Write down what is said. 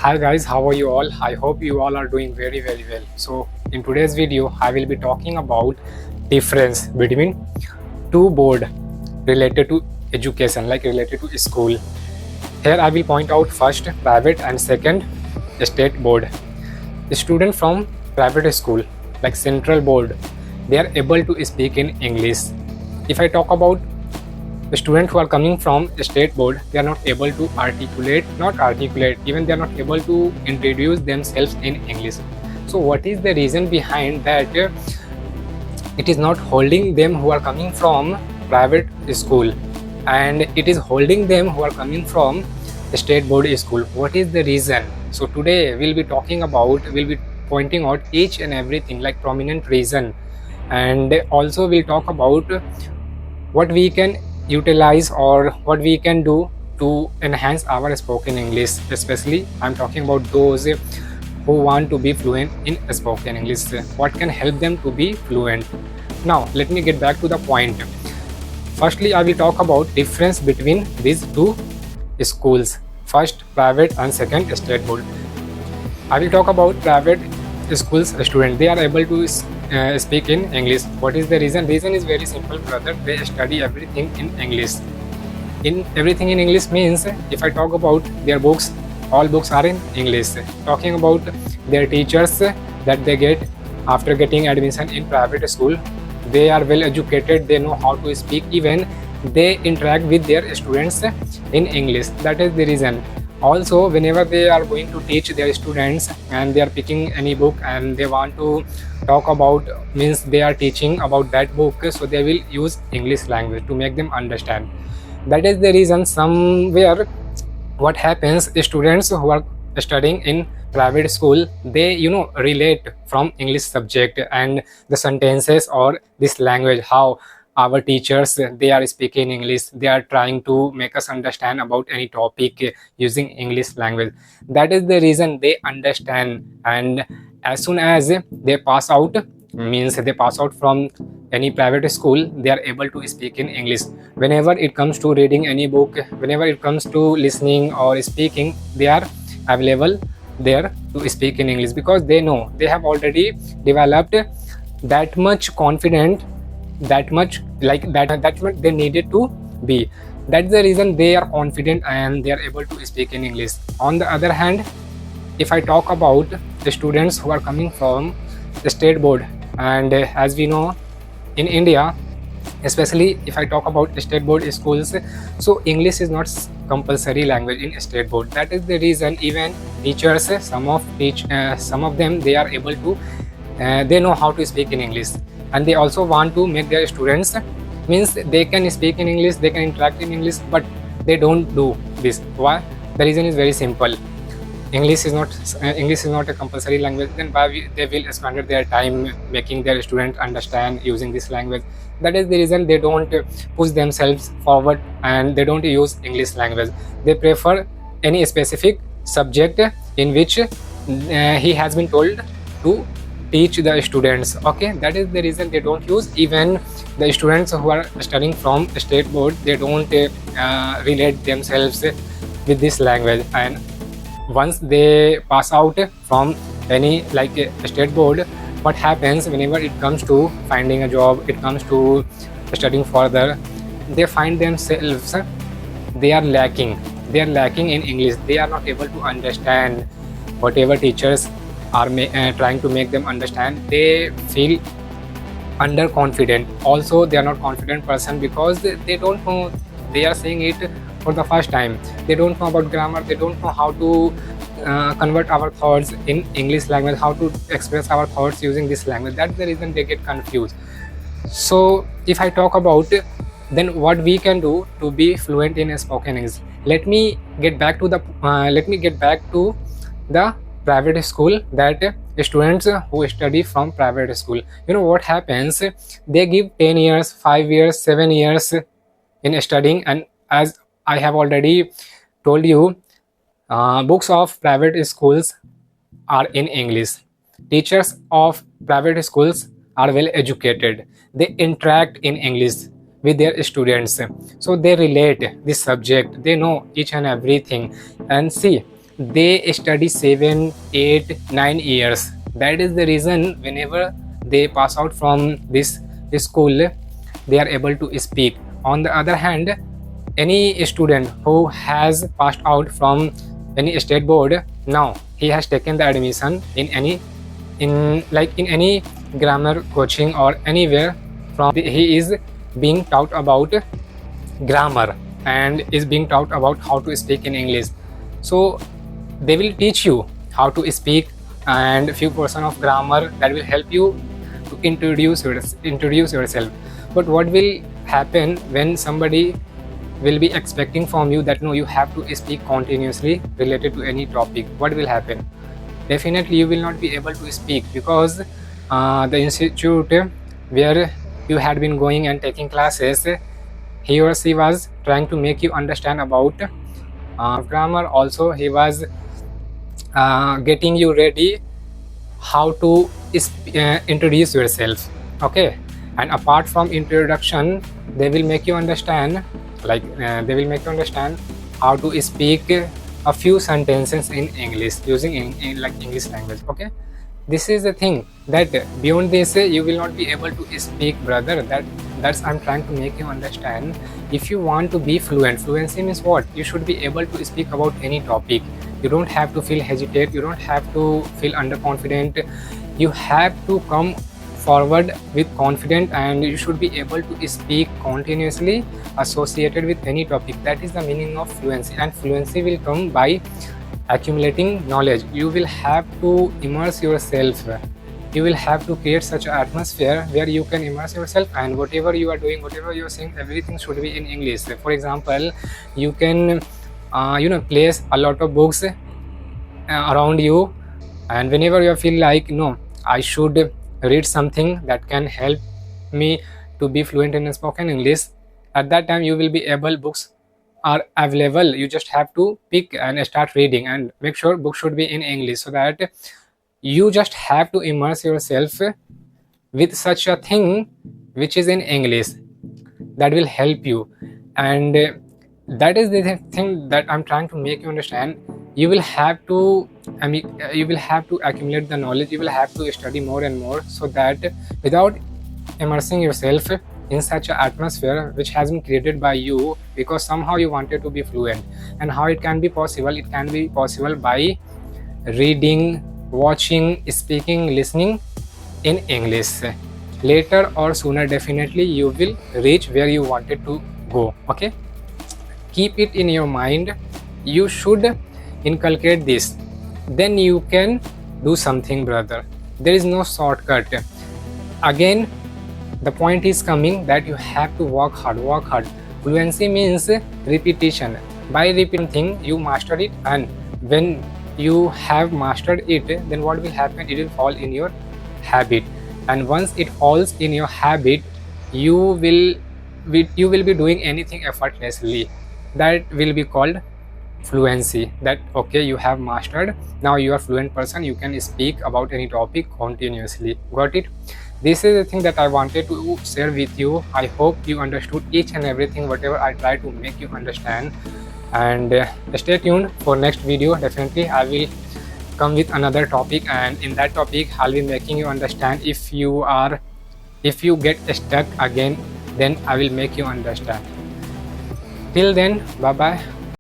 Hi guys, how are you all? I hope you all are doing very well. So in today's video, I will be talking about difference between two board related to education, like related to school. Here I will point out first private and second state board. The student from private school, like central board, they are able to speak in English. If I talk about the students who are coming from a state board, they are not able to articulate, even they are not able to introduce themselves in English. So what is the reason behind that? It is not holding them who are coming from private school, and it is holding them who are coming from state board school. What is the reason? So today we'll be pointing out each and everything, like prominent reason, and also we'll talk about what we can utilize or what we can do to enhance our spoken English. Especially I'm talking about those who want to be fluent in spoken English. What can help them to be fluent? Now let me get back to the point. Firstly, I will talk about difference between these two schools. First private and second state board. I will talk about private schools students. They are able to speak in English. What is the reason? Reason is very simple, brother. They study everything in English. Everything in English means, if I talk about their books, all books are in English. Talking about their teachers that they get after getting admission in private school, they are well educated. They know how to speak. Even they interact with their students in English. That is the reason. Also, whenever they are going to teach their students and they are picking any book and they want to talk about, means they are teaching about that book, so they will use English language to make them understand. That is the reason. Somewhere what happens, students who are studying in private school, they relate from English subject and the sentences or this language, how our teachers, they are speaking English, they are trying to make us understand about any topic using English language. That is the reason they understand, and as soon as they pass out, means they pass out from any private school, they are able to speak in English. Whenever it comes to reading any book, whenever it comes to listening or speaking, they are available there to speak in English, because they know, they have already developed that much confident, that much they needed to be. That's the reason they are confident and they are able to speak in English. On the other hand, if I talk about the students who are coming from the state board, and as we know in India, especially if I talk about state board schools, so English is not compulsory language in state board. That is the reason even teachers, some of them, they are able to they know how to speak in English, and they also want to make their students, means they can speak in English, they can interact in English, but they don't do this. Why? The reason is very simple. English is not a compulsory language. Then why they will spend their time making their students understand using this language? That is the reason they don't push themselves forward and they don't use English language. They prefer any specific subject in which he has been told to teach the students. Okay, that is the reason they don't use. Even the students who are studying from state board, they don't relate themselves with this language. And once they pass out from any state board, what happens, whenever it comes to finding a job, it comes to studying further, they find themselves they are lacking in English. They are not able to understand whatever teachers are trying to make them understand. They feel underconfident. Also, they are not confident person because they don't know, they are saying it for the first time. They don't know about grammar, they don't know how to convert our thoughts in English language, how to express our thoughts using this language. That's the reason they get confused. So if I talk about then what we can do to be fluent in spoken English, let me get back to the private school, that students who study from private school, what happens, they give 10 years, 5 years, 7 years in studying, and as I have already told you, books of private schools are in English. Teachers of private schools are well educated. They interact in English with their students, so they relate this subject, they know each and everything. And see, they study 7, 8, 9 years. That is the reason whenever they pass out from this school, they are able to speak. On the other hand, any student who has passed out from any state board, now he has taken the admission in any, in any grammar coaching or anywhere, from he is being taught about grammar and is being taught about how to speak in English. So they will teach you how to speak and few portion of grammar that will help you to introduce yourself. But what will happen when somebody will be expecting from you that no, you have to speak continuously related to any topic? What will happen? Definitely you will not be able to speak, because the institute where you had been going and taking classes, he or she was trying to make you understand about grammar. Also he was getting you ready how to introduce yourself. Okay, and apart from introduction, they will make you understand, they will make you understand how to speak a few sentences in English using like English language. Okay, this is the thing, that beyond this you will not be able to speak, brother. That's I'm trying to make you understand. If you want to be fluent, fluency means what? You should be able to speak about any topic. You don't have to feel hesitate, you don't have to feel underconfident. You have to come forward with confidence, and you should be able to speak continuously associated with any topic. That is the meaning of fluency, and fluency will come by accumulating knowledge. You will have to immerse yourself, you will have to create such an atmosphere where you can immerse yourself, and whatever you are doing, whatever you are saying, everything should be in English. For example, you can place a lot of books around you, and whenever you feel like no, I should read something that can help me to be fluent in spoken English, at that time you will be able, books are available. You just have to pick and start reading, and make sure book should be in English, so that you just have to immerse yourself with such a thing which is in English. That will help you, and that is the thing that I'm trying to make you understand. You will have to, you will have to accumulate the knowledge, you will have to study more and more, so that without immersing yourself in such an atmosphere which has been created by you, because somehow you wanted to be fluent. And how it can be possible? It can be possible by reading, watching, speaking, listening in English. Later or sooner, definitely you will reach where you wanted to go. Okay, keep it in your mind. You should inculcate this, then you can do something, brother. There is no shortcut. Again, the point is coming that you have to work hard. Fluency means repetition. By repeating thing, you master it, and when you have mastered it, then what will happen? It will fall in your habit, and once it falls in your habit, you will be doing anything effortlessly. That will be called fluency. That okay, you have mastered, now you are fluent person, you can speak about any topic continuously. Got it? This is the thing that I wanted to share with you. I hope you understood each and everything whatever I try to make you understand, and stay tuned for next video. Definitely I will come with another topic, and in that topic I'll be making you understand. If you get stuck again, then I will make you understand. Till then, bye bye.